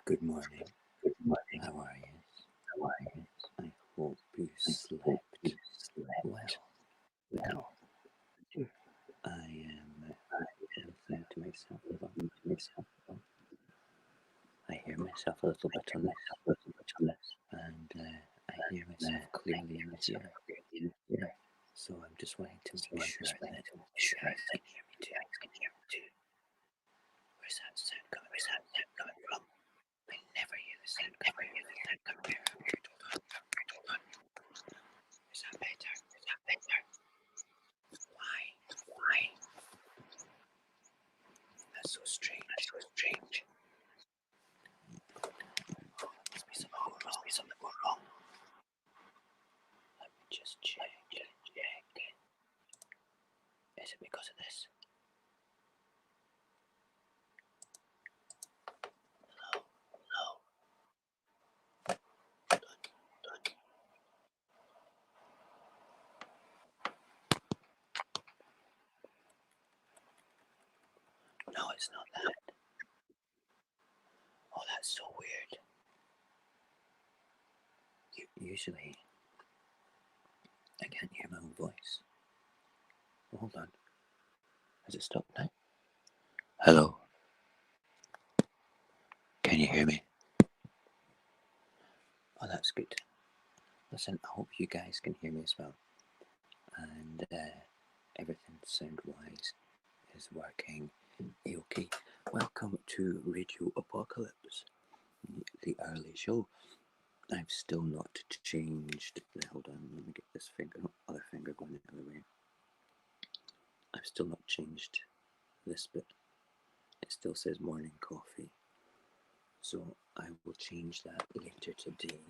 Good morning. Good morning. How are you? How are you? I hope you I slept hope you slept well. well. I am thinking to myself, I hear myself a little bit on this, and I hear myself clearly in this ear. So I'm just wanting to make sure that you guys can hear me too. Where's that sound coming from? I never hear the sound coming from here. Hold on. Is that better? Why? That's so strange. Must be something going wrong. Let me just check. Is it because of this? Hello. Done. No, it's not that. Oh, that's so weird. Usually, I can't hear my own voice. Well, hold on. Has it stopped now? Hello. Can you hear me? Oh, that's good. Listen, I hope you guys can hear me as well. And everything sound-wise is working okay. Welcome to Radio Apocalypse, the early show. I've still not changed. Hold on, let me get this other finger going the other way. I've still not changed this bit. It still says morning coffee. So I will change that later today.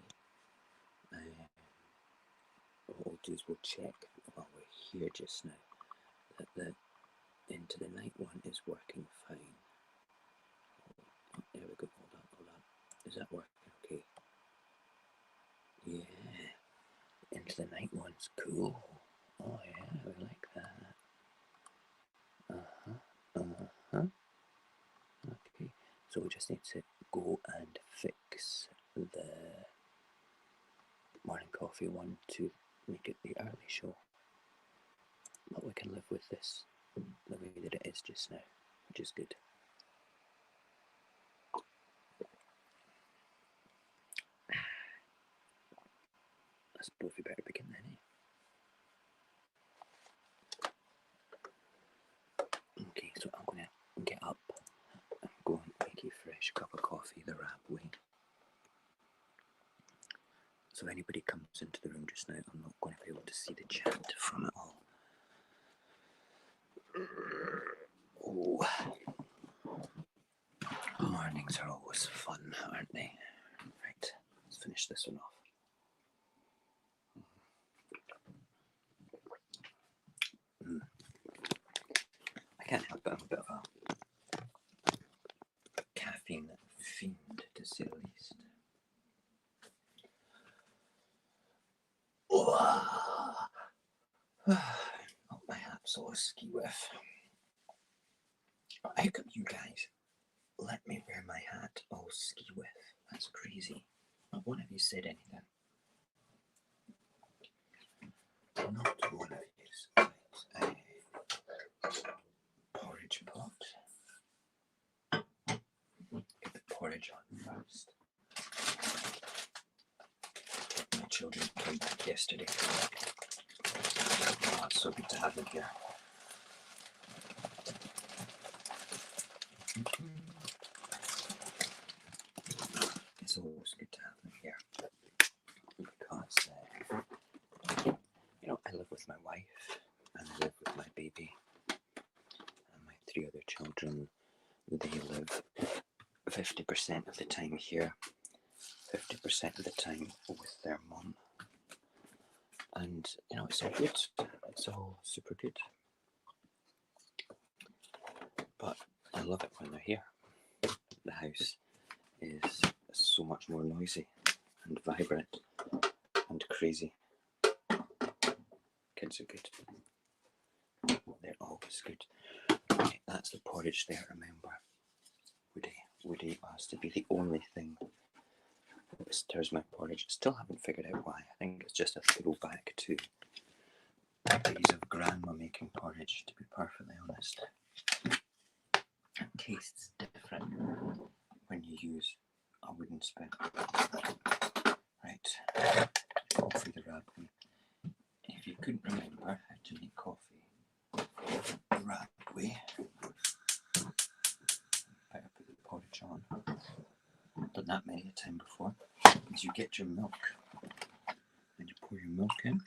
What we'll do is we'll check while we're here just now that the into the night one is working fine. Oh, there we go. Hold on. Is that working okay? Yeah. Into the night one's cool. Oh yeah, we like that. Okay. So we just need to go and fix the morning coffee one to make it the early show. But we can live with this the way that it is just now, which is good. I suppose we better begin then, Okay, so I'm going to get up and go and make a fresh cup of coffee the Ramble way. So if anybody comes into the room just now, I'm not going to be able to see the chat from it all. Mornings are always fun, aren't they? Right, let's finish this one off. I can't help it, I'm a bit of a caffeine fiend, to say the least. Oh, my hat's all a ski whiff. How come you guys let me wear my hat all ski whiff? That's crazy. Not one of you said anything. Not one of you. Right, porridge pot. Get the porridge on first. My children came back yesterday. Oh, it's so good to have them here. It's always good to have them here because, I live with my wife and I live with my baby and my 3 other children. They live 50% of the time here, 50% of the time with their mum. And, it's all good. It's all super good. But I love it when they're here. The house is so much more noisy and vibrant and crazy. Kids are good. They're always good. Right, that's the porridge there, remember. woody has to be the only thing that stirs my porridge. Still haven't figured out why. I think it's just a throwback to the days of grandma making porridge, to be perfectly honest. It tastes different when you use a wooden spoon. Right, coffee the right way. If you couldn't remember how to make coffee the right way, better put the porridge on. Done that many a time before. Is you get your milk and you pour your milk in,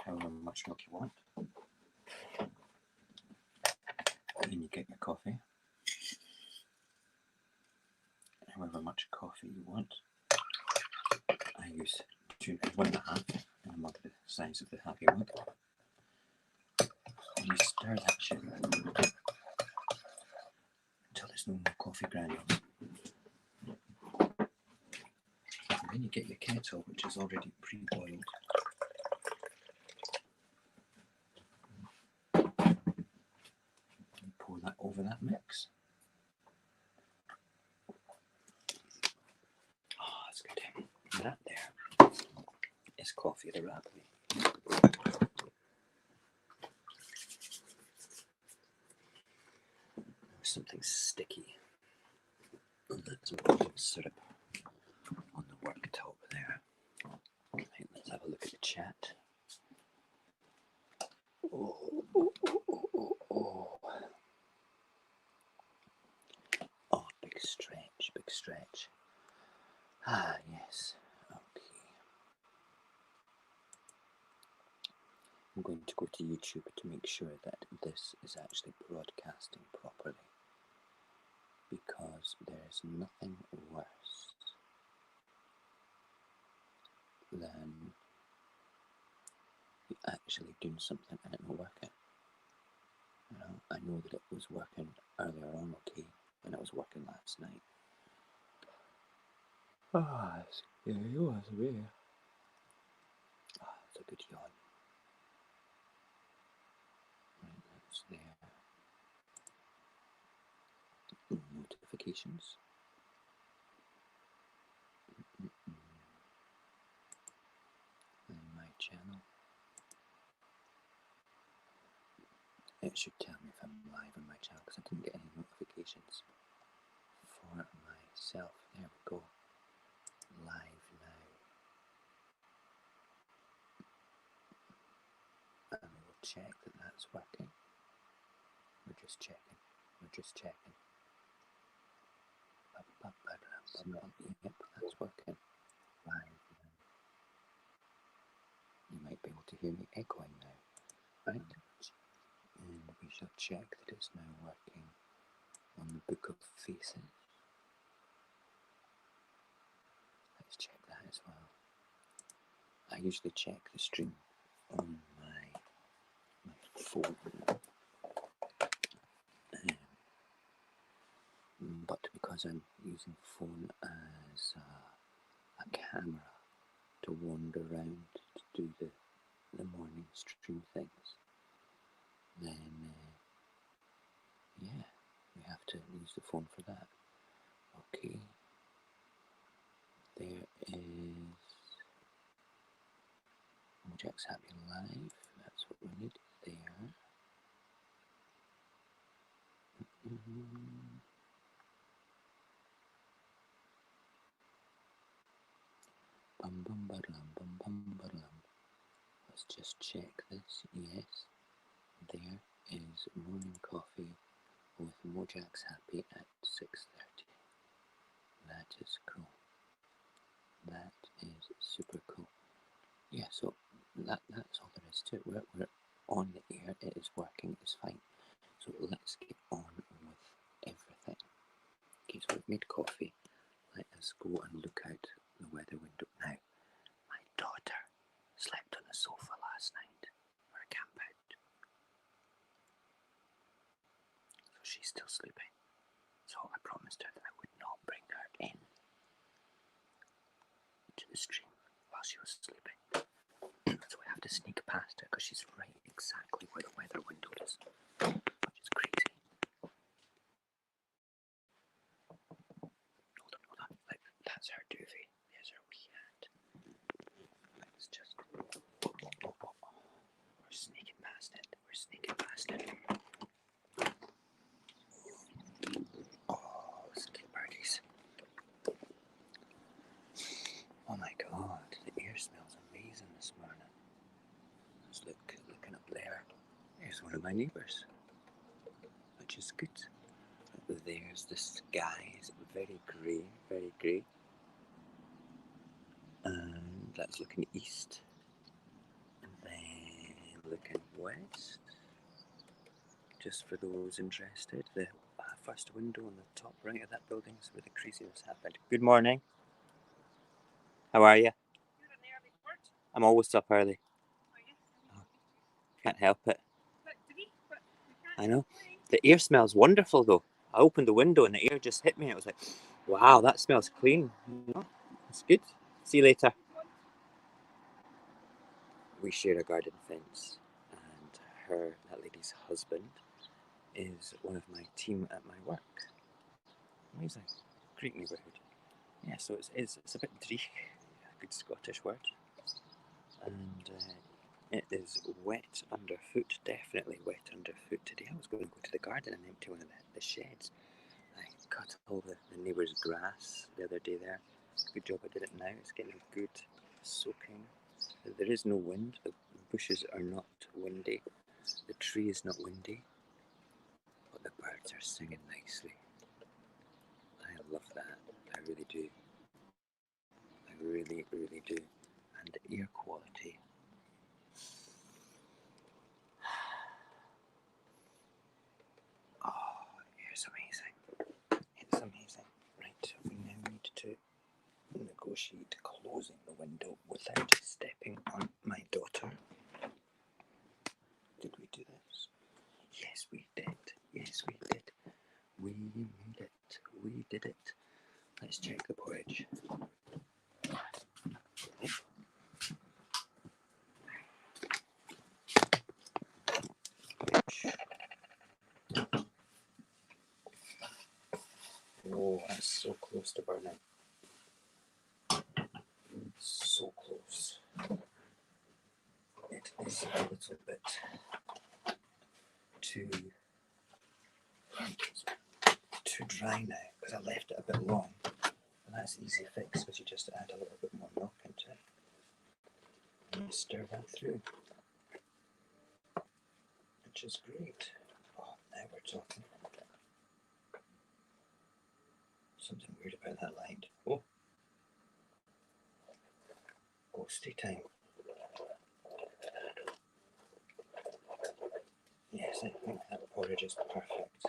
however much milk you want. And then you get your coffee, however much coffee you want. I use 1.5 in a mug the size of the Happy mug. And you stir that shit until there's no more coffee granules. And then you get your kettle, which is already pre-boiled. You pour that over that mix. Oh, that's good. And that there is coffee the right way. Something sticky. That's some syrup on the worktop there. Right, let's have a look at the chat. Oh, big stretch, big stretch. Ah, yes. Okay. I'm going to go to YouTube to make sure that this is actually broadcasting properly, because there's nothing worse than you actually doing something and it not working. You know, I know that it was working earlier on okay, and it was working last night. Ah, scary was me. Ah, it's a good yawn. Right, that's there. Notifications. And my channel. It should tell me if I'm live on my channel, because I didn't get any notifications for myself. There we go. Live now. And we'll check that that's working. We're just checking. We're just checking. Yep, that's working. Live now. You might be able to hear me echoing now. Right? And we shall check that it's now working on the Book of Faces. Let's check that as well. I usually check the stream on my phone, but because I'm using phone as a camera to wander around to do the morning stream things, then yeah, we have to use the phone for that. Okay, there is Mojax Happy Live, that's what we need there. Bum bum badlam, bum bum badlam. Let's just check this. Yes, there is morning coffee with Mojax Happy at 6:30. That is cool. That is super cool. Yeah, so that's all there is to it. We're on the air. It is working. It's fine. So let's get on with everything. Okay, so we've made coffee. Let us go and look out the weather window now. My daughter slept on the sofa last night for a camp out. So she's still sleeping. So I promised her that I would not bring her in to the stream while she was sleeping. So we have to sneak past her because she's right exactly where the weather window is, which is crazy. That's her duvet. There's her wee hand. Let's just. We're sneaking past it. We're sneaking past it. Oh, little birdies. Oh my god, the air smells amazing this morning. Let's looking up there. There's one of my neighbours, which is good. There's the sky, it's very grey. And that's looking east. And then looking west. Just for those interested, the first window on the top right of that building is where the craziness happened. Good morning. How are you? I'm always up early. Can't help it. I know. The air smells wonderful though. I opened the window and the air just hit me and it was like, wow, that smells clean. You know, it's good. See you later. We share a garden fence, and that lady's husband, is one of my team at my work. Amazing. Great neighbourhood. Yeah, so it's a bit dreich, a good Scottish word. And it is wet underfoot, definitely wet underfoot today. I was going to go to the garden and empty one of the sheds. I cut all the neighbour's grass the other day there. Good job I did it now. It's getting a good soaking. There is no wind. The bushes are not windy. The tree is not windy. But the birds are singing nicely. I love that. I really do. I really, really do. And the air quality. Oh, it's amazing. It's amazing. Right, we now need to negotiate closing the window without stepping on my daughter. Did we do this? Yes, we did. Yes, we did. We made it. We did it. Let's check the porridge. Oh, that's so close to burning. So close. It is a little bit too dry now because I left it a bit long. And that's an easy fix because you just add a little bit more milk into it. And you stir that through. Which is great. Oh, now we're talking. Something weird about that light. Oh. Ghosty time. Yes, I think that porridge is perfect.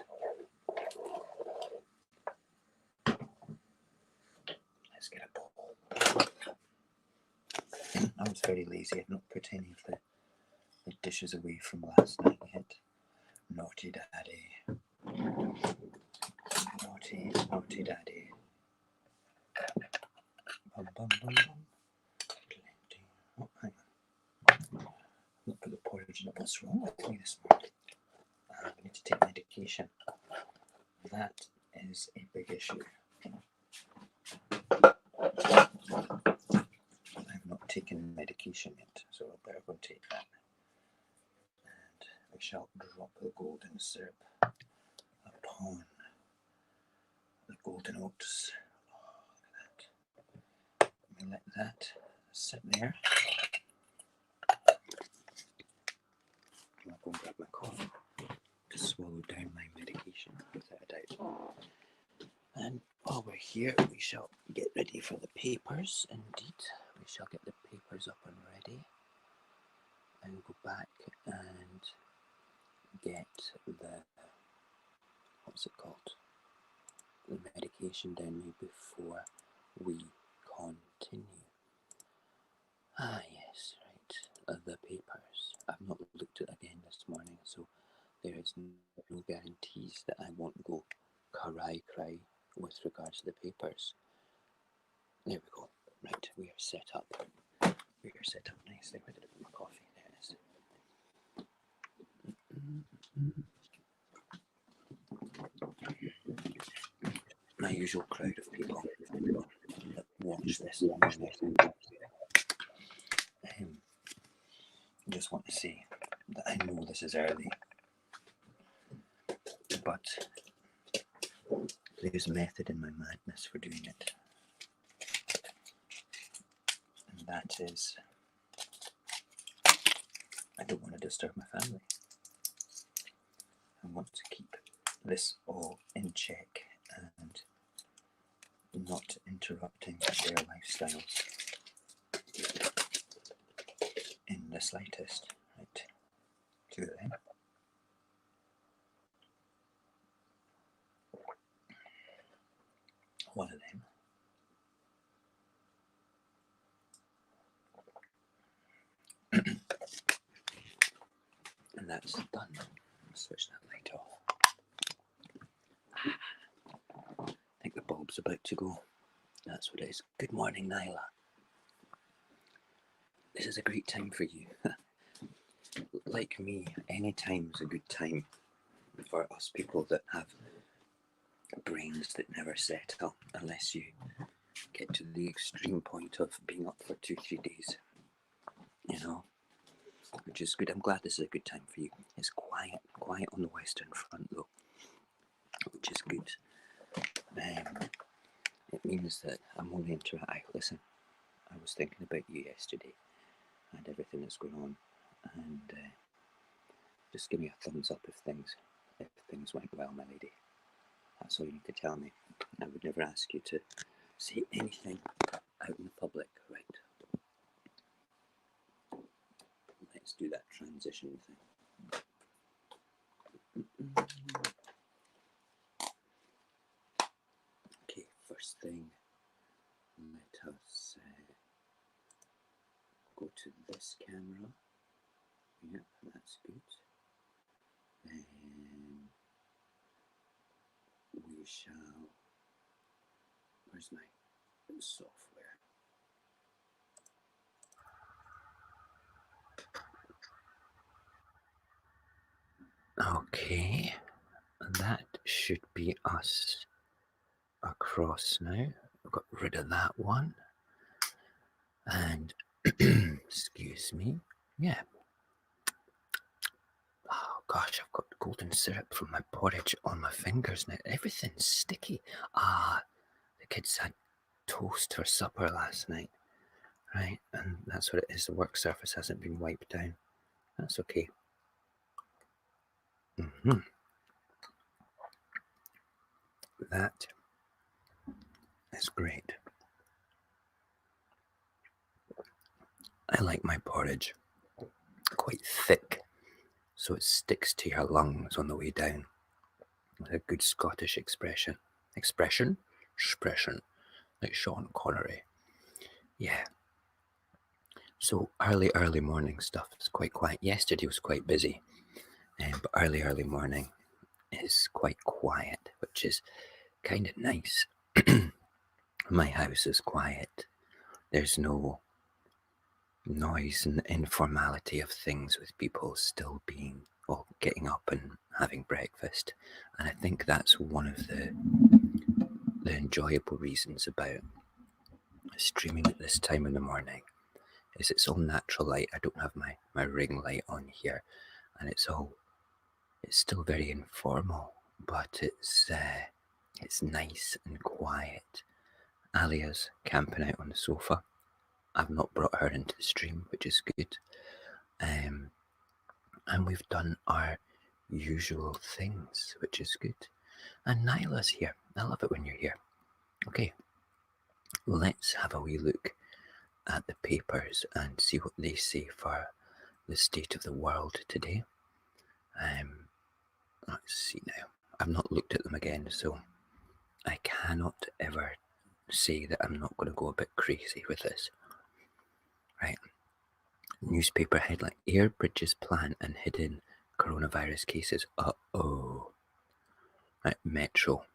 Let's get a bowl. I was very lazy. I've not put any of the dishes away from last night yet. Naughty daddy. Naughty daddy. Bum, bum, bum, bum. Oh, hang on. Not put the porridge in. What's wrong with me this morning? I need to take medication. That is a big issue. I've not taken medication yet, so I better go and take that. And I shall drop the golden syrup upon the golden oats. Oh, look at that. Let me let that sit there. I'll go and grab my coffee to swallow down my medication without a doubt. And while we're here, we shall get ready for the papers. Indeed, we shall get the papers up and ready and go back and get the, what's it called, the medication down me before we continue. Ah yes, right, the papers. I've not looked at it again this morning, so there is no guarantees that I won't go cry with regards to the papers. There we go. Right, we are set up. We are set up nicely. Where did I put my coffee? There it is. My usual crowd of people. finish this. I just want to say that I know this is early, but there's method in my madness for doing it. And that is, I don't want to disturb my family. I want to keep this all in check and not interrupting their lifestyles in the slightest. Right, two of them. One of them. And that's done. Switch that light off. I think the bulb's about to go. That's what it is. Good morning, Nyla. This is a great time for you. Like me, any time's a good time for us people that have brains that never settle unless you get to the extreme point of being up for 2-3 days. You know, which is good. I'm glad this is a good time for you. It's quiet on the Western Front though, which is good. It means that I'm only interacting. Listen, I was thinking about you yesterday and everything that's going on, and just give me a thumbs up if things went well, my lady. That's all you need to tell me. I would never ask you to say anything out in the public, right? Let's do that transition thing. Okay, first thing, let us go to this camera. Yep, that's good. Then we shall, where's my software? Okay, that should be us across now. I've got rid of that one. And, excuse me, yeah. Oh gosh, I've got golden syrup from my porridge on my fingers now. Everything's sticky. The kids had toast for supper last night, right? And that's what it is. The work surface hasn't been wiped down. That's okay. That is great. I like my porridge quite thick, so it sticks to your lungs on the way down. With a good Scottish expression, like Sean Connery. Yeah. So early morning stuff is quite quiet. Yesterday was quite busy, but early morning is quite quiet, which is kind of nice. My house is quiet. There's no noise and informality of things with people still getting up and having breakfast. And I think that's one of the enjoyable reasons about streaming at this time in the morning is it's all natural light. I don't have my ring light on here, and it's still very informal, but it's nice and quiet. Alia's camping out on the sofa. I've not brought her into the stream, which is good. And we've done our usual things, which is good. And Nyla's here. I love it when you're here. Okay, let's have a wee look at the papers and see what they say for the state of the world today. Let's see now. I've not looked at them again, so I cannot ever say that I'm not going to go a bit crazy with this. Right. Newspaper headline: Air bridges plan and hidden coronavirus cases. Uh-oh. Right. Metro: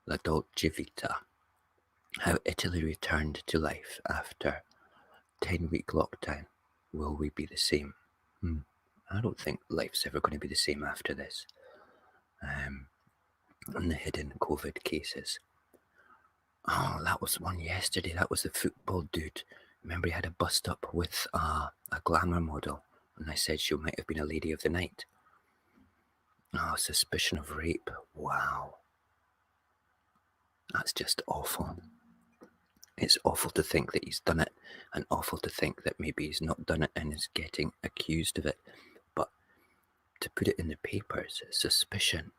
La Dolce Vita. How Italy returned to life after 10-week lockdown. Will we be the same? I don't think life's ever going to be the same after this. And the hidden COVID cases. Oh, that was one yesterday. That was the football dude. Remember, he had a bust up with a glamour model, and I said she might have been a lady of the night. Oh, suspicion of rape. Wow. That's just awful. It's awful to think that he's done it, and awful to think that maybe he's not done it and is getting accused of it. But to put it in the papers, suspicion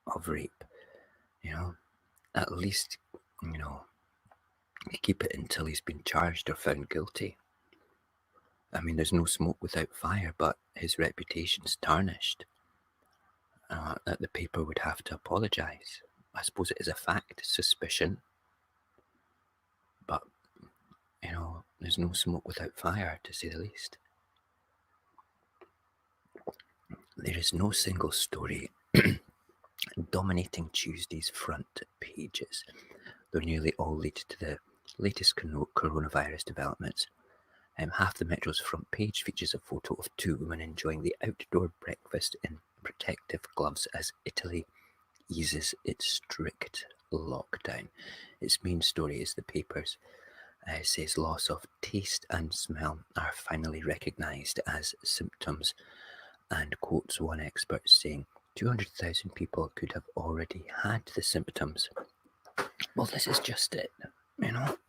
of rape, at least, keep it until he's been charged or found guilty. I mean, there's no smoke without fire, but his reputation's tarnished. That the paper would have to apologise. I suppose it is a fact, suspicion, but there's no smoke without fire, to say the least. There is no single story dominating Tuesday's front pages, though nearly all lead to the latest coronavirus developments. Half the Metro's front page features a photo of two women enjoying the outdoor breakfast in protective gloves as Italy eases its strict lockdown. Its main story is the paper's says loss of taste and smell are finally recognised as symptoms, and quotes one expert saying 200,000 people could have already had the symptoms. Well, this is just it.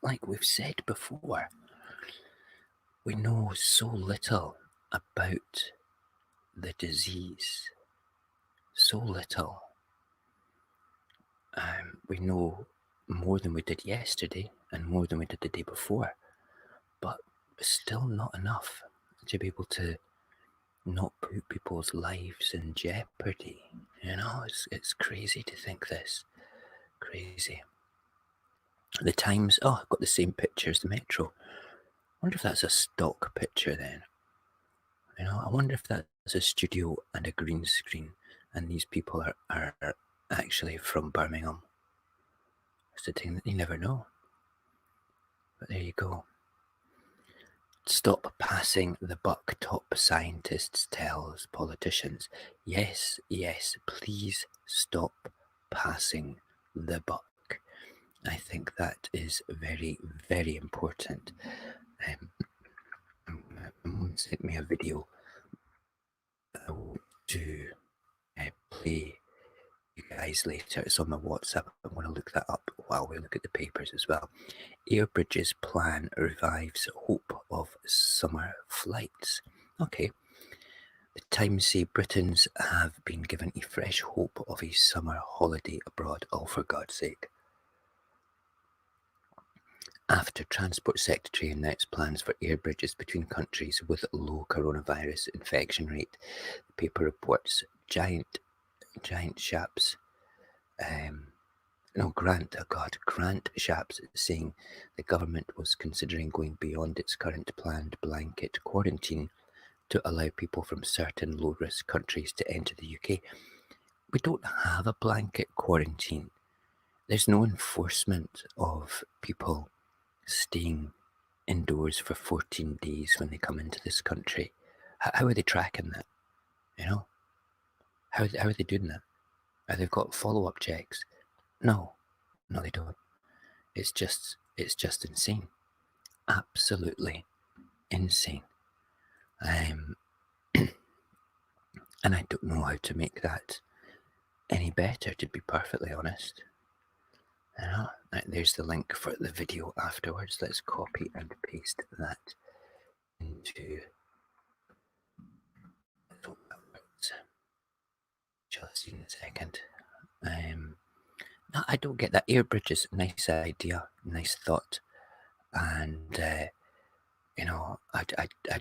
Like we've said before, we know so little about the disease. So little. We know more than we did yesterday and more than we did the day before, but still not enough to be able to not put people's lives in jeopardy. It's crazy to think this. Crazy. The Times, I've got the same picture as the Metro. I wonder if that's a stock picture then. I wonder if that's a studio and a green screen and these people are actually from Birmingham. It's the thing that you never know. But there you go. Stop passing the buck, top scientists tells politicians. Yes, please stop passing the buck. I think that is very, very important. Someone sent me a video to play you guys later. It's on my WhatsApp. I'm going to look that up while we look at the papers as well. Airbridge's plan revives hope of summer flights. Okay. The Times say Britons have been given a fresh hope of a summer holiday abroad. Oh, for God's sake. After Transport Secretary announced plans for air bridges between countries with low coronavirus infection rate, the paper reports Grant Shapps, Grant Shapps saying the government was considering going beyond its current planned blanket quarantine to allow people from certain low-risk countries to enter the UK. We don't have a blanket quarantine. There's no enforcement of people staying indoors for 14 days when they come into this country. How are they tracking that? How are they doing that? Have they got follow-up checks? No, they don't. It's just insane. Absolutely insane. And I don't know how to make that any better, to be perfectly honest. There's the link for the video afterwards. Let's copy and paste that into just in a second. No, I don't get that. Air bridges, nice idea, nice thought, and I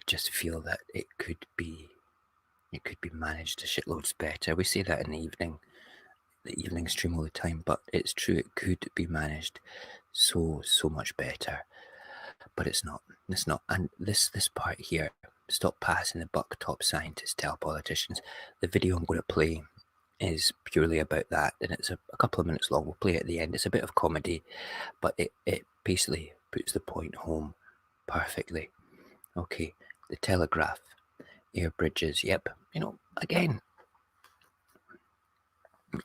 just feel that it could be managed a shitloads better. We say that in the evening stream all the time, but it's true, it could be managed so much better, but it's not. And this part here, stop passing the buck, top scientists tell politicians. The video I'm going to play is purely about that, and it's a couple of minutes long. We'll play it at the end. It's a bit of comedy, but it basically puts the point home perfectly. Okay, the Telegraph, air bridges, yep. Again,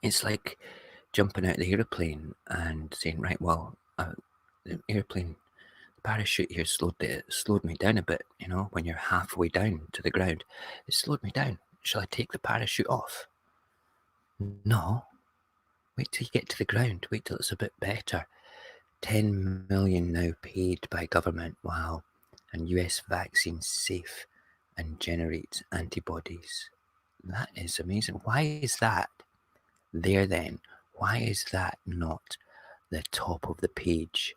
it's like jumping out of the aeroplane and saying, right, well, the airplane parachute here slowed me down a bit. You know, when you're halfway down to the ground, it slowed me down. Shall I take the parachute off? No. Wait till you get to the ground. Wait till it's a bit better. 10 million now paid by government. Wow. And US vaccine safe and generates antibodies. That is amazing. Why is that there then? Why is that not the top of the page?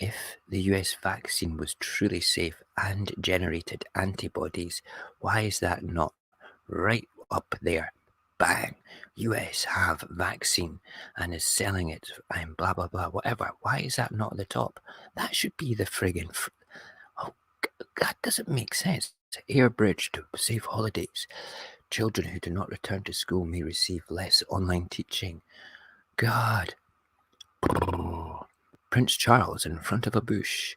If the US vaccine was truly safe and generated antibodies, why is that not right up there? Bang! US have vaccine and is selling it and blah blah blah, whatever. Why is that not at the top? That should be the friggin' oh, that doesn't make sense. Air bridge to save holidays. Children who do not return to school may receive less online teaching. God. Prince Charles in front of a bush.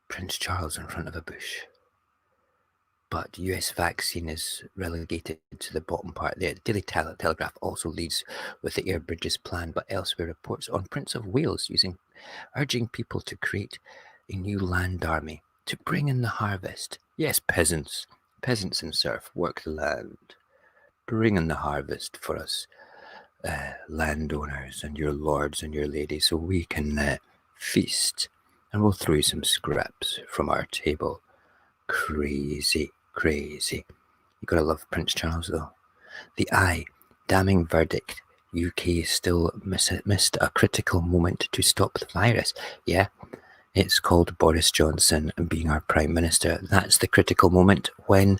Prince Charles in front of a bush. But US vaccine is relegated to the bottom part there. The Daily Telegraph also leads with the air bridges plan, but elsewhere reports on Prince of Wales urging people to create a new land army to bring in the harvest. Yes, peasants and serf, work the land. Bring in the harvest for us, landowners and your lords and your ladies, so we can feast. And we'll throw you some scraps from our table. Crazy. You gotta love Prince Charles, though. The Eye, damning verdict. UK still missed a critical moment to stop the virus. Yeah, it's called Boris Johnson being our Prime Minister. That's the critical moment when,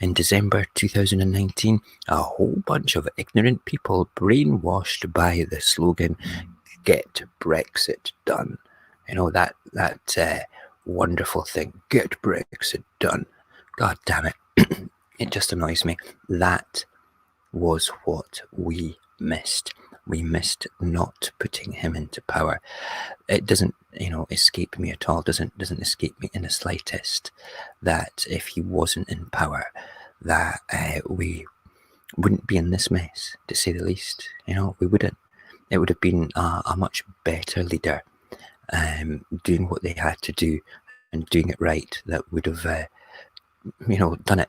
in December 2019, a whole bunch of ignorant people brainwashed by the slogan, "Get Brexit done." You know, that wonderful thing, "Get Brexit done." God damn it. It just annoys me. That was what we missed. We missed not putting him into power. It doesn't, escape me at all. Doesn't escape me in the slightest that if he wasn't in power, that we wouldn't be in this mess, to say the least. We wouldn't. It would have been a much better leader, doing what they had to do and doing it right. That would have, done it.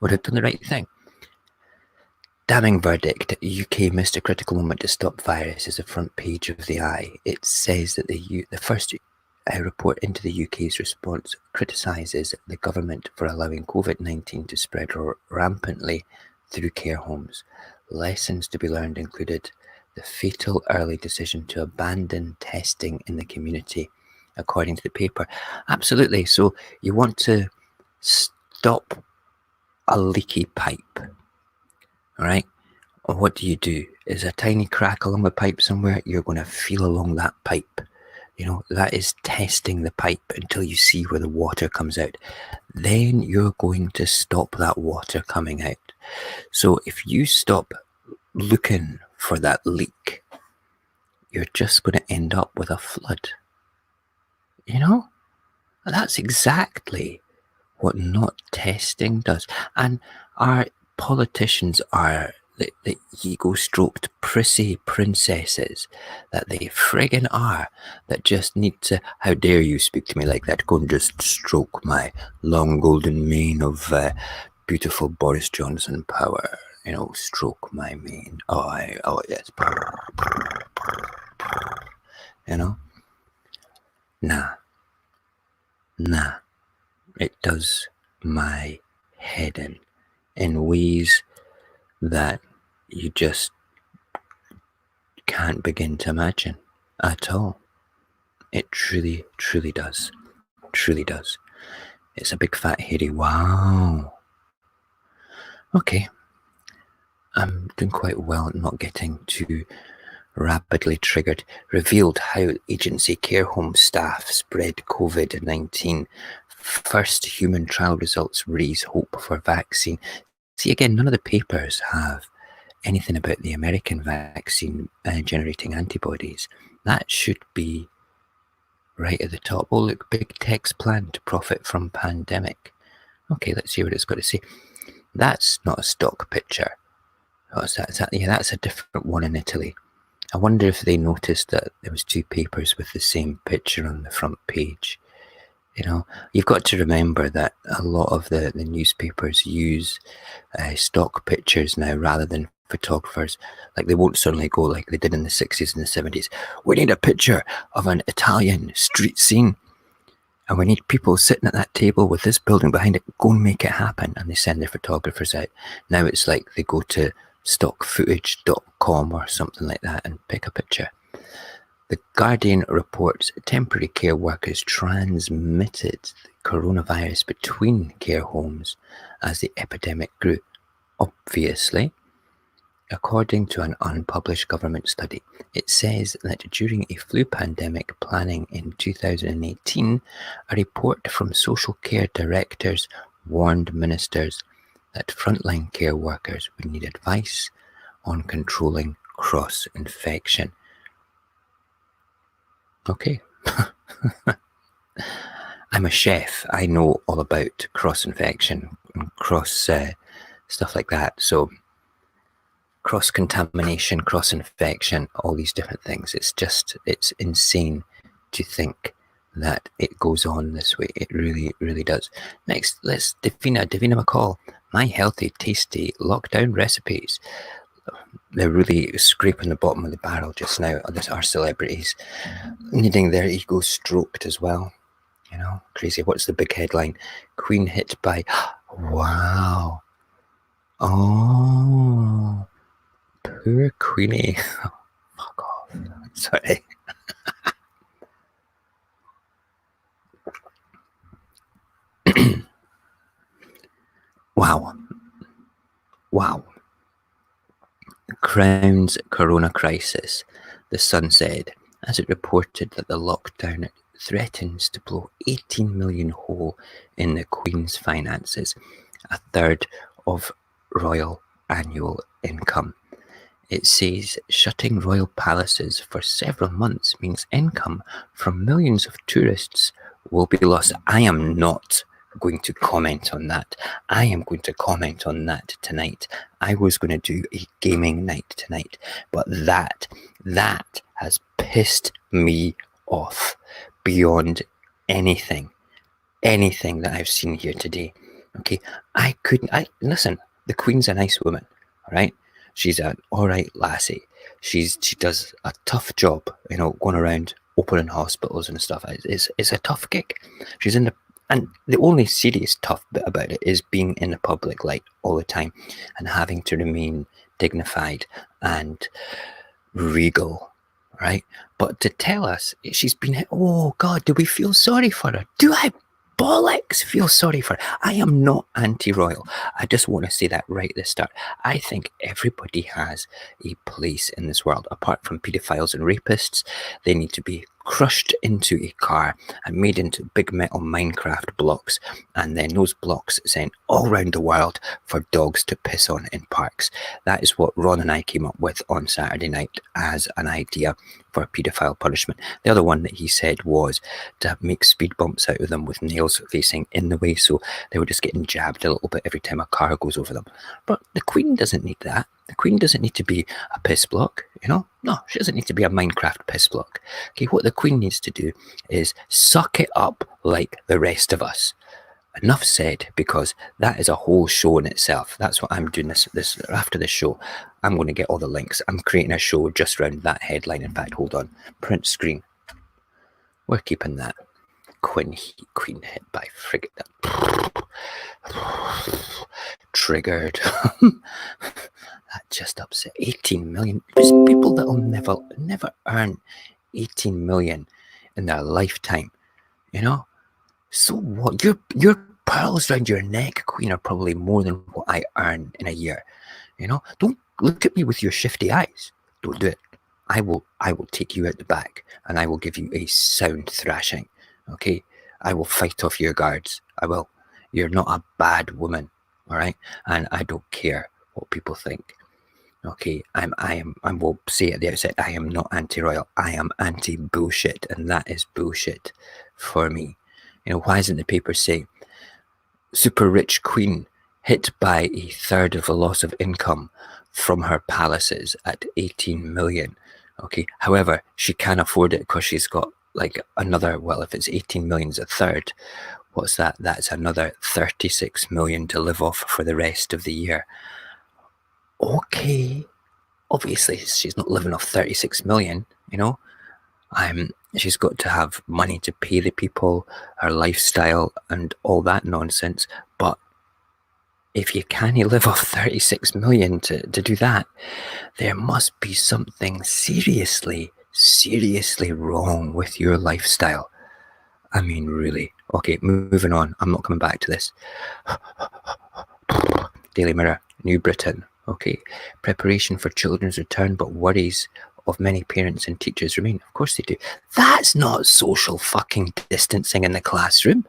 Would have done the right thing. Damning verdict. UK missed a critical moment to stop virus is the front page of the Eye. It says that the first report into the UK's response criticises the government for allowing COVID-19 to spread rampantly through care homes. Lessons to be learned included the fatal early decision to abandon testing in the community, according to the paper. Absolutely. So you want to stop a leaky pipe, all right? What do? Is a tiny crack along the pipe somewhere? You're going to feel along that pipe. That is testing the pipe until you see where the water comes out. Then you're going to stop that water coming out. So if you stop looking for that leak, you're just going to end up with a flood. That's exactly what not testing does. And our politicians are the ego-stroked prissy princesses that they friggin' are, that just need to, how dare you speak to me like that, go and just stroke my long golden mane of beautiful Boris Johnson power, stroke my mane. Oh yes. Nah. It does my head in ways that you just can't begin to imagine at all. It truly, truly does. Truly does. It's a big fat hairy wow. Okay. I'm doing quite well at not getting too rapidly triggered. Revealed how agency care home staff spread COVID-19. First human trial results raise hope for vaccine. See, again, none of the papers have anything about the American vaccine generating antibodies. That should be right at the top. Oh, look, big tech's plan to profit from pandemic. Okay, let's see what it's got to say. That's not a stock picture. What's that? Yeah, that's a different one in Italy. I wonder if they noticed that there was 2 papers with the same picture on the front page. You know, you've got to remember that a lot of the newspapers use stock pictures now rather than photographers. Like, they won't suddenly go like they did in the 60s and the 70s. We need a picture of an Italian street scene, and we need people sitting at that table with this building behind it. Go and make it happen. And they send their photographers out. Now it's like they go to stockfootage.com or something like that and pick a picture. The Guardian reports temporary care workers transmitted the coronavirus between care homes as the epidemic grew. Obviously, according to an unpublished government study, it says that during a flu pandemic planning in 2018, a report from social care directors warned ministers that frontline care workers would need advice on controlling cross-infection. Okay. I'm a chef. I know all about cross-infection and cross stuff like that. So cross-contamination, cross-infection, all these different things. It's insane to think that it goes on this way. It really, really does. Next, let's Davina McCall. My healthy, tasty lockdown recipes. They're really scraping the bottom of the barrel just now. Our celebrities needing their ego stroked as well. You know, crazy. What's the big headline? Queen hit by... Wow. Oh, poor Queenie. Fuck off. Sorry. Wow. Crown's corona crisis, The Sun said, as it reported that the lockdown threatens to blow 18 million hole in the Queen's finances, a third of royal annual income. It says shutting royal palaces for several months means income from millions of tourists will be lost. I am not going to comment on that. I am going to comment on that tonight. I was going to do a gaming night tonight, but that has pissed me off beyond anything that I've seen here today. Okay, listen, the Queen's a nice woman, all right? She's an all right lassie. She does a tough job, you know, going around opening hospitals and stuff. It's a tough gig. She's in and the only serious tough bit about it is being in the public light all the time and having to remain dignified and regal, right? But to tell us she's been, oh God, do we feel sorry for her? Do I bollocks feel sorry for her? I am not anti-royal. I just want to say that right at the start. I think everybody has a place in this world. Apart from paedophiles and rapists, they need to be crushed into a car and made into big metal Minecraft blocks, and then those blocks sent all around the world for dogs to piss on in parks. That is what Ron and I came up with on Saturday night as an idea for paedophile punishment. The other one that he said was to make speed bumps out of them with nails facing in the way, so they were just getting jabbed a little bit every time a car goes over them. But the Queen doesn't need that. The Queen doesn't need to be a piss block, you know? No, she doesn't need to be a Minecraft piss block. Okay, what the Queen needs to do is suck it up like the rest of us. Enough said, because that is a whole show in itself. That's what I'm doing this after this show. I'm going to get all the links. I'm creating a show just around that headline. In fact, hold on. Print screen. We're keeping that. Queen hit by frigate. Triggered. That just upset 18 million. There's people that will never earn 18 million in their lifetime, you know? So what? Your pearls around your neck, Queen, are probably more than what I earn in a year. You know? Don't look at me with your shifty eyes. Don't do it. I will take you out the back and I will give you a sound thrashing. Okay? I will fight off your guards. I will. You're not a bad woman, all right? And I don't care what people think. Okay, I will say at the outset, I am not anti-royal. I am anti-bullshit, and that is bullshit for me. You know, why doesn't the paper say super rich Queen hit by a third of the loss of income from her palaces at 18 million? Okay, however, she can afford it because she's got like another, well, if it's 18 million is a third, what's that? That's another 36 million to live off for the rest of the year. Okay, obviously she's not living off 36 million, you know. She's got to have money to pay the people, her lifestyle and all that nonsense. But if you can't live off 36 million to do that, there must be something seriously wrong with your lifestyle. I mean, really. Okay, moving on. I'm not coming back to this. Daily Mirror, New Britain. Okay, preparation for children's return, but worries of many parents and teachers remain. Of course they do. That's not social fucking distancing in the classroom.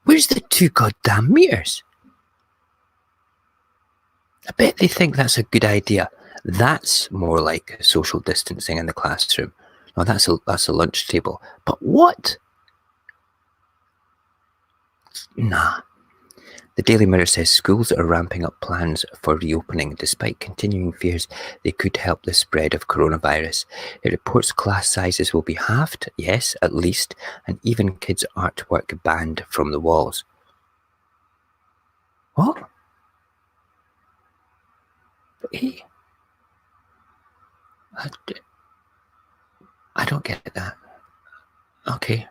Where's the 2 goddamn meters? I bet they think that's a good idea. That's more like social distancing in the classroom. No, that's a lunch table. But what? Nah. The Daily Mirror says schools are ramping up plans for reopening despite continuing fears they could help the spread of coronavirus. It reports class sizes will be halved, yes, at least, and even kids' artwork banned from the walls. What? Hey, I don't get that. Okay,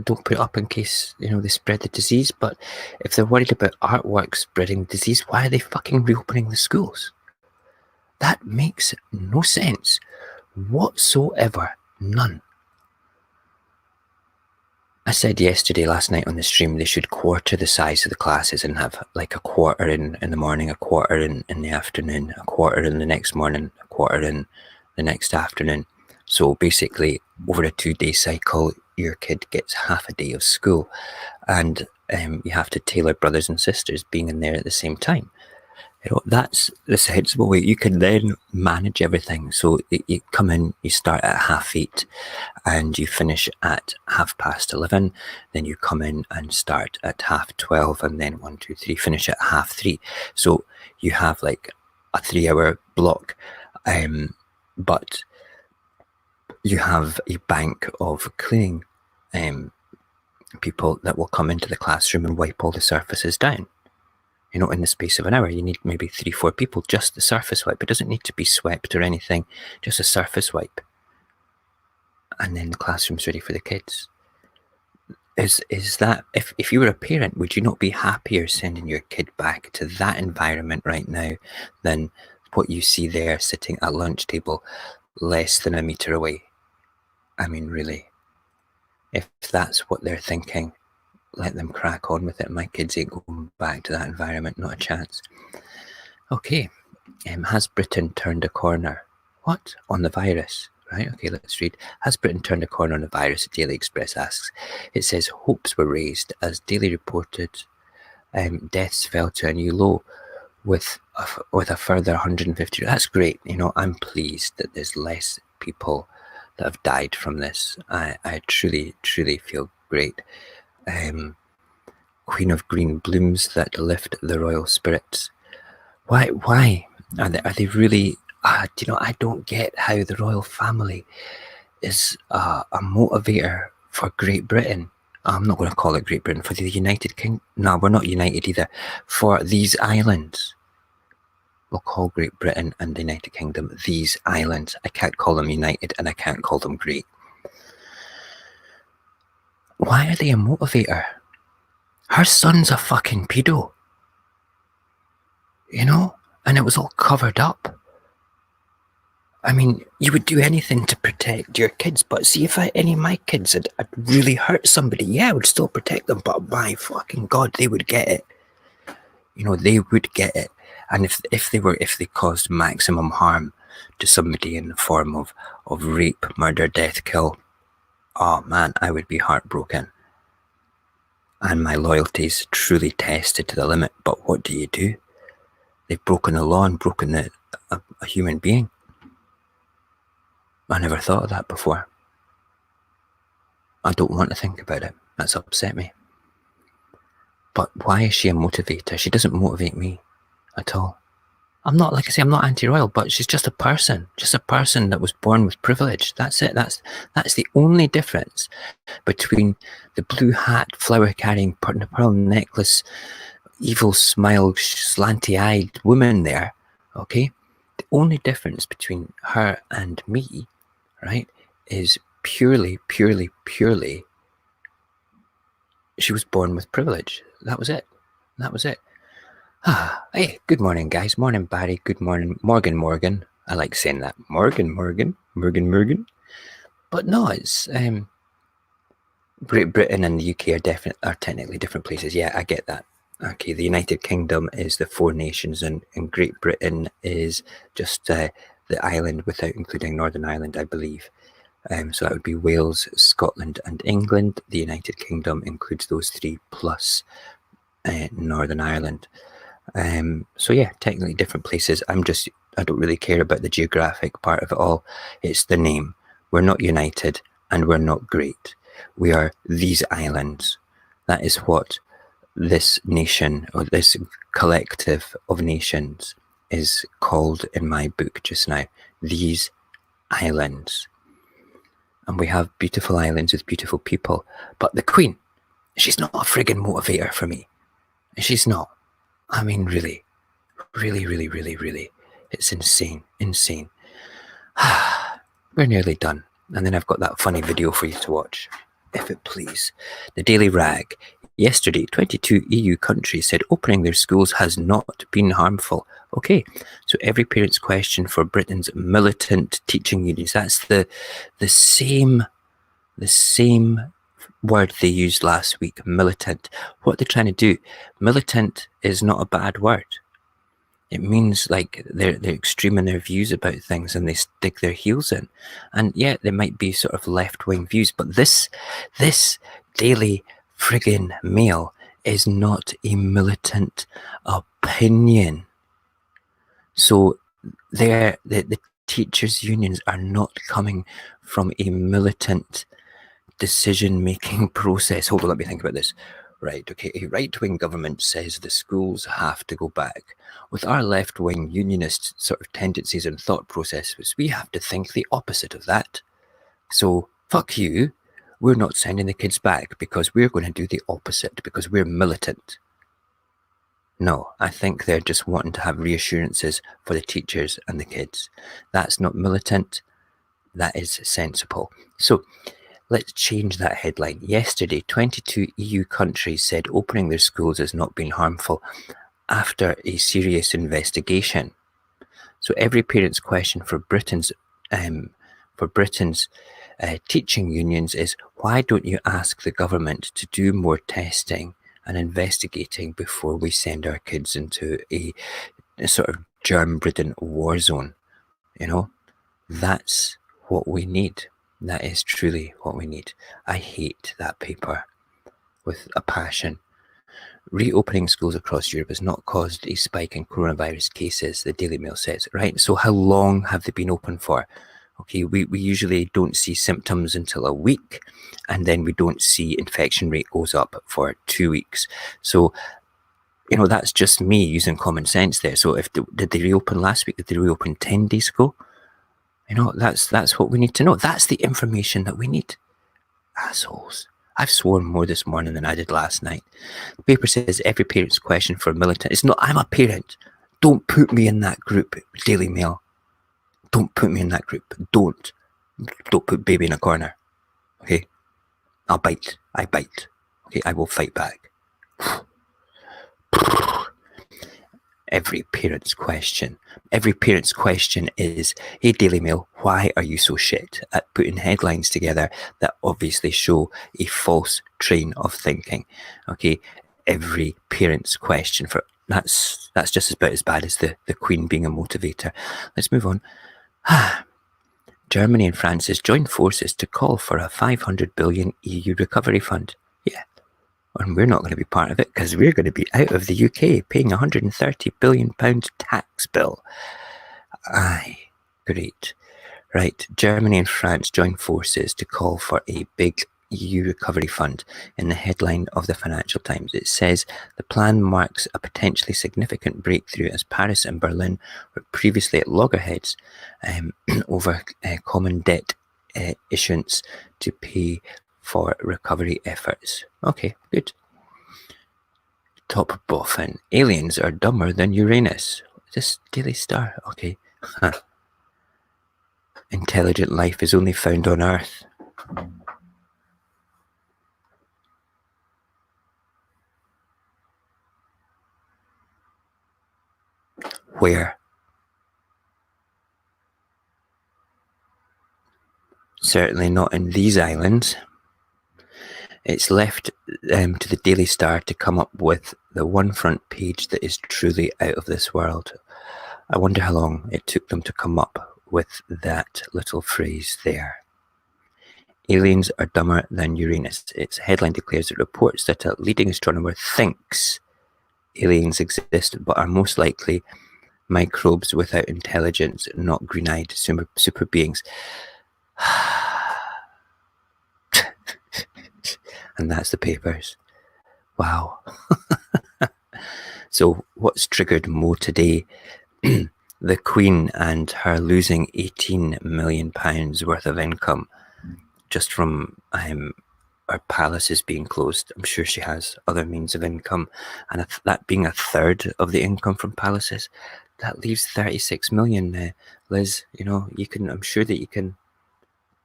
don't put it up in case, they spread the disease, but if they're worried about artwork spreading disease, why are they fucking reopening the schools? That makes no sense whatsoever. None. I said last night on the stream, they should quarter the size of the classes and have like a quarter in the morning, a quarter in the afternoon, a quarter in the next morning, a quarter in the next afternoon. So basically, over a 2-day cycle, your kid gets half a day of school, and you have to tailor brothers and sisters being in there at the same time. That's the sensible way. You can then manage everything. So you come in, you start at 8:30 and you finish at 11:30. Then you come in and start at 12:30 and then 1, 2, 3, finish at 3:30. So you have like a 3-hour block. But you have a bank of cleaning people that will come into the classroom and wipe all the surfaces down. In the space of an hour, you need maybe 3-4 people, just the surface wipe. It doesn't need to be swept or anything, just a surface wipe. And then the classroom's ready for the kids. Is that, if you were a parent, would you not be happier sending your kid back to that environment right now than what you see there sitting at lunch table less than a meter away? I mean, really, if that's what they're thinking, let them crack on with it. My kids ain't going back to that environment, not a chance. Okay, has Britain turned a corner? What? On the virus? Right, okay, let's read. Has Britain turned a corner on the virus? Daily Express asks. It says hopes were raised as Daily reported deaths fell to a new low with a further 150. That's great. I'm pleased that there's less people that have died from this. I truly feel great. Queen of Green blooms that lift the royal spirits. Why are they really? I don't get how the royal family is a motivator for Great Britain. I'm not going to call it Great Britain, for the United Kingdom. No, we're not united either. For these islands, we'll call Great Britain and the United Kingdom these islands. I can't call them united and I can't call them great. Why are they a motivator? Her son's a fucking pedo. And it was all covered up. I mean, you would do anything to protect your kids, but see, if any of my kids had really hurt somebody, yeah, I would still protect them, but my fucking God, they would get it. They would get it. And if they caused maximum harm to somebody in the form of rape, murder, death, kill, oh man, I would be heartbroken. And my loyalty's truly tested to the limit. But what do? They've broken the law and broken a human being. I never thought of that before. I don't want to think about it. That's upset me. But why is she a motivator? She doesn't motivate me at all. I'm not, like I say, I'm not anti-royal, but she's just a person that was born with privilege. That's it. That's the only difference between the blue hat, flower-carrying, pearl necklace, evil smile, slanty-eyed woman there, okay? The only difference between her and me, right, is purely, she was born with privilege. That was it. Hey, good morning, guys. Morning, Barry. Good morning, Morgan. I like saying that. Morgan. But no, it's Great Britain and the UK are technically different places. Yeah, I get that. Okay, the United Kingdom is the four nations, and Great Britain is just the island without including Northern Ireland, I believe. So that would be Wales, Scotland, and England. The United Kingdom includes those three plus Northern Ireland. So yeah, technically different places. I don't really care about the geographic part of it all. It's the name. We're not united and we're not great. We are these islands. That is what this nation, or this collective of nations, is called in my book just now. These islands. And we have beautiful islands with beautiful people. But the Queen, she's not a friggin' motivator for me. She's not. I mean, really. It's insane. We're nearly done. And then I've got that funny video for you to watch, if it please. The Daily Rag. Yesterday, 22 EU countries said opening their schools has not been harmful. Okay, so every parent's question for Britain's militant teaching unions, that's the same word they used last week, militant. What they're trying to do, militant is not a bad word. It means like they're extreme in their views about things and they stick their heels in. And yeah, there might be sort of left-wing views, but this Daily friggin' Mail is not a militant opinion. So the teachers' unions are not coming from a militant decision-making process. Hold on, let me think about this. Right, okay, a right-wing government says the schools have to go back. With our left-wing unionist sort of tendencies and thought processes, we have to think the opposite of that. So, fuck you, we're not sending the kids back because we're going to do the opposite, because we're militant. No, I think they're just wanting to have reassurances for the teachers and the kids. That's not militant, that is sensible. So, let's change that headline. Yesterday, 22 EU countries said opening their schools has not been harmful after a serious investigation. So every parent's question for Britain's teaching unions is, why don't you ask the government to do more testing and investigating before we send our kids into a sort of germ-ridden war zone? You know, that's what we need. That is truly what we need. I hate that paper with a passion. Reopening schools across Europe has not caused a spike in coronavirus cases, the Daily Mail says, right? So how long have they been open for? Okay, we usually don't see symptoms until a week, and then we don't see infection rate goes up for 2 weeks. So, you know, that's just me using common sense there. So did they reopen last week? Did they reopen 10 days ago? You know, that's what we need to know. That's the information that we need. Assholes. I've sworn more this morning than I did last night. The paper says every parent's question for militant. It's not, I'm a parent. Don't put me in that group, Daily Mail. Don't put me in that group. Don't put baby in a corner. Okay? I'll bite. I bite. Okay, I will fight back. Every parent's question is, hey Daily Mail, why are you so shit at putting headlines together that obviously show a false train of thinking? Okay, every parent's question for that's just about as bad as the Queen being a motivator. Let's move on. Germany and France has joined forces to call for a 500 billion EU recovery fund. Yeah. And we're not going to be part of it because we're going to be out of the UK paying a £130 billion tax bill. Aye, great. Right, Germany and France join forces to call for a big EU recovery fund in the headline of the Financial Times. It says the plan marks a potentially significant breakthrough as Paris and Berlin were previously at loggerheads over common debt issuance to pay for recovery efforts. Okay, good. Top boffin. Aliens are dumber than Uranus. This Daily Star. Okay. Intelligent life is only found on Earth. Where? Certainly not in these islands. It's left to the Daily Star to come up with the one front page that is truly out of this world. I wonder how long it took them to come up with that little phrase there. Aliens are dumber than Uranus. Its headline declares it reports that a leading astronomer thinks aliens exist but are most likely microbes without intelligence, not green-eyed super beings. And that's the papers. Wow. So what's triggered Mo today? The Queen and her losing £18 million worth of income just from our palaces being closed. I'm sure she has other means of income, and that being a third of the income from palaces, that leaves 36 million. Liz, you know, you can. I'm sure that you can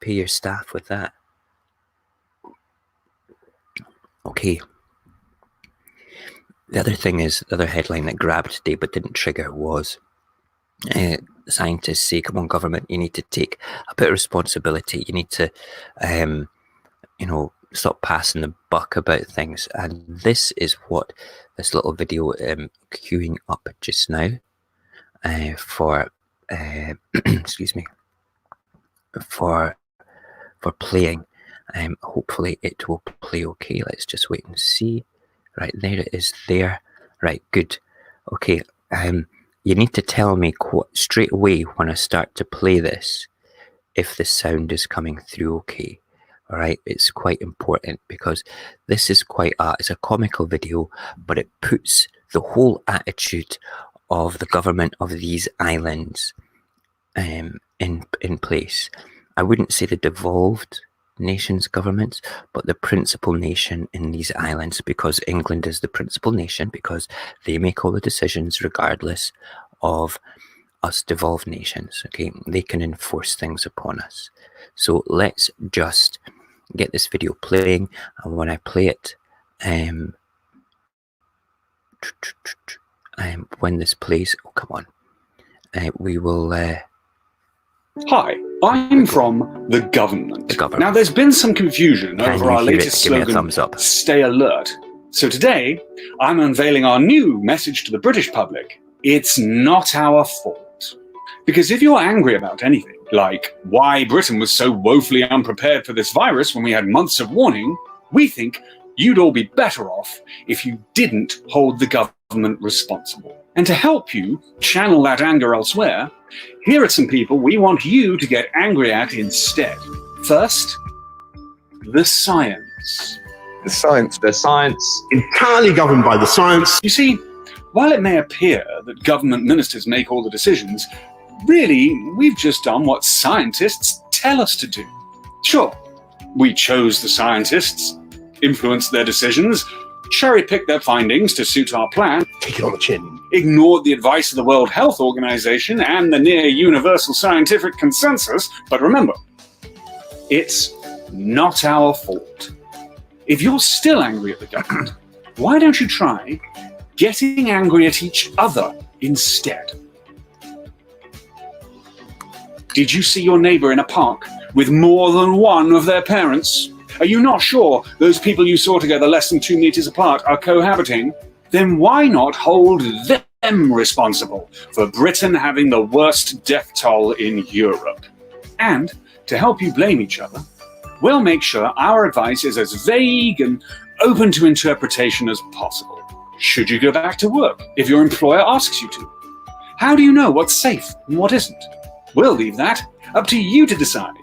pay your staff with that. Okay. The other thing is, the other headline that grabbed today but didn't trigger was scientists say, come on, government, you need to take a bit of responsibility. You need to, stop passing the buck about things. And this is what this little video queuing up just now for, excuse me, for playing. Hopefully it will play okay. Let's just wait and see. Right, there it is there. Right, good. Okay, you need to tell me straight away when I start to play this if the sound is coming through okay. All right, it's quite important because this is it's a comical video, but it puts the whole attitude of the government of these islands in place. I wouldn't say the devolved nations governments, but the principal nation in these islands, because England is the principal nation, because they make all the decisions regardless of us devolved nations. Okay, they can enforce things upon us. So let's just get this video playing, and when I play it, when this plays, oh come on, we will. Hi, I'm from the government. Now, there's been some confusion over our latest slogan, Stay Alert. So today, I'm unveiling our new message to the British public. It's not our fault. Because if you're angry about anything, like why Britain was so woefully unprepared for this virus when we had months of warning, we think you'd all be better off if you didn't hold the government responsible. And to help you channel that anger elsewhere, here are some people we want you to get angry at instead. First, the science. The science. The science. Entirely governed by the science. You see, while it may appear that government ministers make all the decisions, really, we've just done what scientists tell us to do. Sure, we chose the scientists, influenced their decisions, cherry-picked their findings to suit our plan, Take it on the chin. ignored the advice of the World Health Organization and the near-universal scientific consensus, but remember, it's not our fault. If you're still angry at the government, why don't you try getting angry at each other instead? Did you see your neighbor in a park with more than one of their parents? Are you not sure those people you saw together less than 2 meters apart are cohabiting? Then why not hold them responsible for Britain having the worst death toll in Europe? And to help you blame each other, we'll make sure our advice is as vague and open to interpretation as possible. Should you go back to work if your employer asks you to? How do you know what's safe and what isn't? We'll leave that up to you to decide.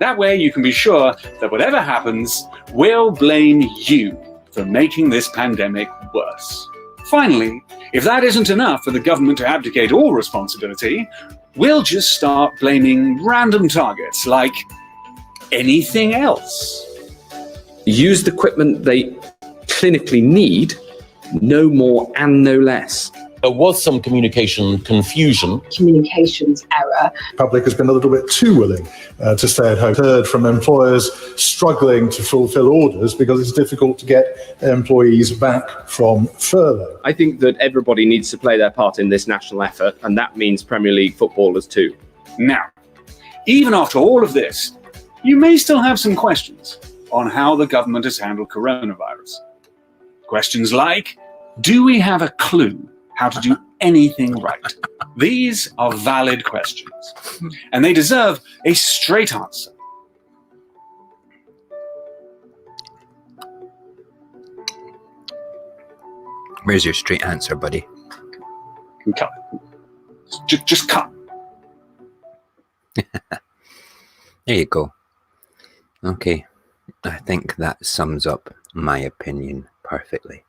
That way you can be sure that whatever happens, we'll blame you for making this pandemic worse. Finally, if that isn't enough for the government to abdicate all responsibility, we'll just start blaming random targets like anything else. Use the equipment they clinically need, no more and no less. There was some communication confusion. Communications error. The public has been a little bit too willing to stay at home. Heard from employers struggling to fulfill orders because it's difficult to get employees back from furlough. I think that everybody needs to play their part in this national effort, and that means Premier League footballers too. Now, even after all of this, you may still have some questions on how the government has handled coronavirus. Questions like, do we have a clue how to do anything right? These are valid questions, and they deserve a straight answer. Where's your straight answer, buddy? Cut. Just cut. There you go. Okay, I think that sums up my opinion perfectly.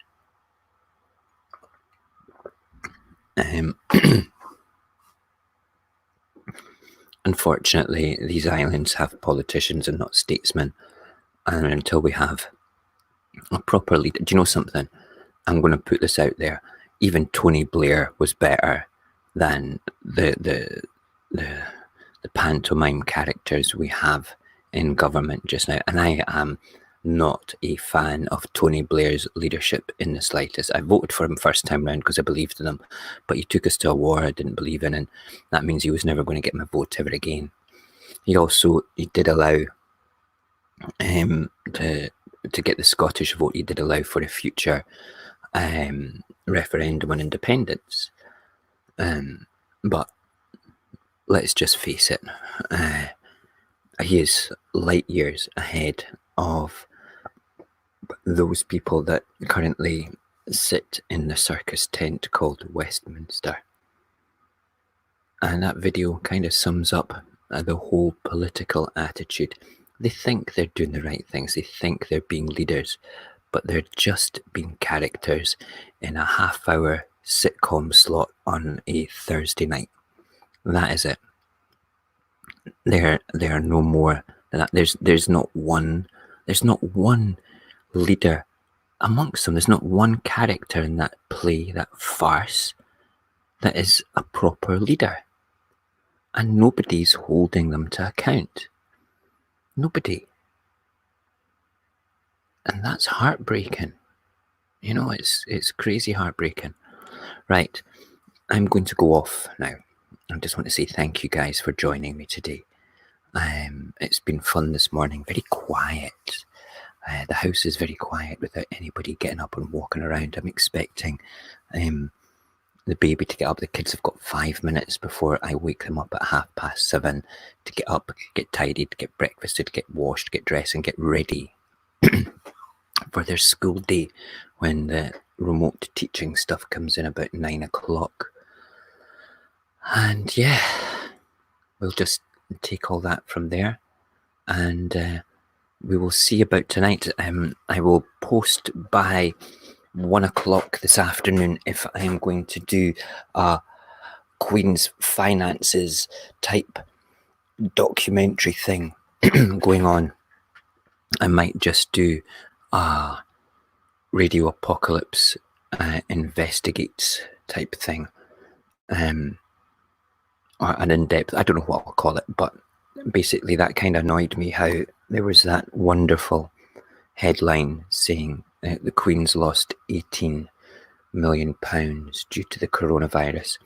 Unfortunately, these islands have politicians and not statesmen, and until we have a proper leader, do you know something? I'm going to put this out there. Even Tony Blair was better than the pantomime characters we have in government just now, and I am not a fan of Tony Blair's leadership in the slightest. I voted for him first time round because I believed in him, but he took us to a war I didn't believe in, and that means he was never going to get my vote ever again. He did allow to get the Scottish vote. He did allow for a future referendum on independence, but let's just face it, he is light years ahead of those people that currently sit in the circus tent called Westminster. And that video kind of sums up the whole political attitude. They think they're doing the right things, they think they're being leaders, but they're just being characters in a half-hour sitcom slot on a Thursday night. That is it. They are no more than that. There's not one leader amongst them. There's not one character in that play, that farce, that is a proper leader. And nobody's holding them to account. Nobody. And that's heartbreaking. You know, it's crazy heartbreaking. Right, I'm going to go off now. I just want to say thank you guys for joining me today. It's been fun this morning, very quiet. The house is very quiet without anybody getting up and walking around. I'm expecting the baby to get up. The kids have got 5 minutes before I wake them up at 7:30 to get up, get tidied, get breakfasted, get washed, get dressed and get ready for their school day when the remote teaching stuff comes in about 9 o'clock. And yeah, we'll just take all that from there, and we will see about tonight. I will post by 1 o'clock this afternoon if I am going to do a Queen's finances type documentary thing going on. I might just do a Radio Apocalypse investigates type thing. Or an in-depth, I don't know what I'll call it, but basically that kind of annoyed me how there was that wonderful headline saying the Queen's lost £18 million due to the coronavirus.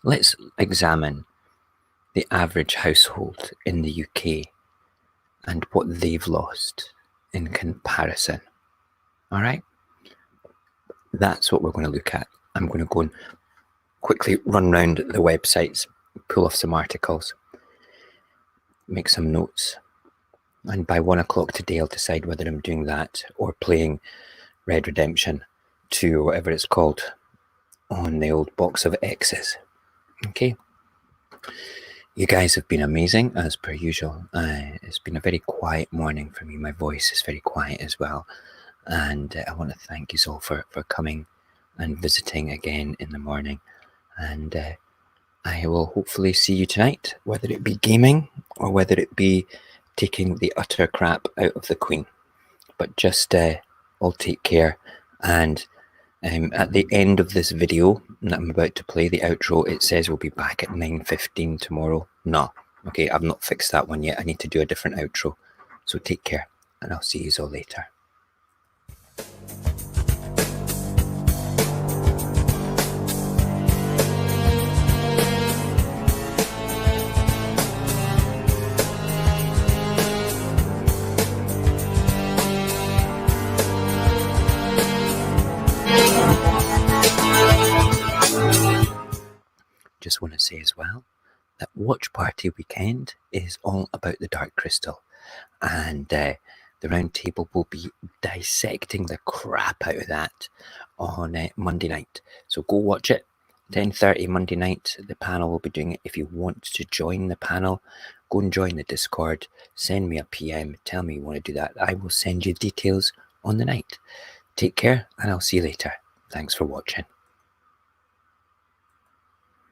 Let's examine the average household in the UK and what they've lost in comparison. All right? That's what we're going to look at. I'm going to go and quickly run round the websites, pull off some articles, make some notes, and by 1 o'clock today I'll decide whether I'm doing that or playing Red Redemption 2 or whatever it's called on the old box of X's. Okay, You guys have been amazing, as per usual. It's been a very quiet morning for me. My voice is very quiet as well. And I want to thank you all for coming and visiting again in the morning. And I will hopefully see you tonight, whether it be gaming or whether it be taking the utter crap out of the Queen. But just all take care. And at the end of this video that I'm about to play, the outro, it says we'll be back at 9:15 tomorrow. No, okay, I've not fixed that one yet. I need to do a different outro. So take care, and I'll see you all later. Just want to say as well that Watch Party Weekend is all about the Dark Crystal, and the round table will be dissecting the crap out of that on Monday night. So go watch it, 10:30 Monday night. The panel will be doing it. If you want to join the panel, go and join the Discord. Send me a PM. Tell me you want to do that. I will send you details on the night. Take care, and I'll see you later. Thanks for watching.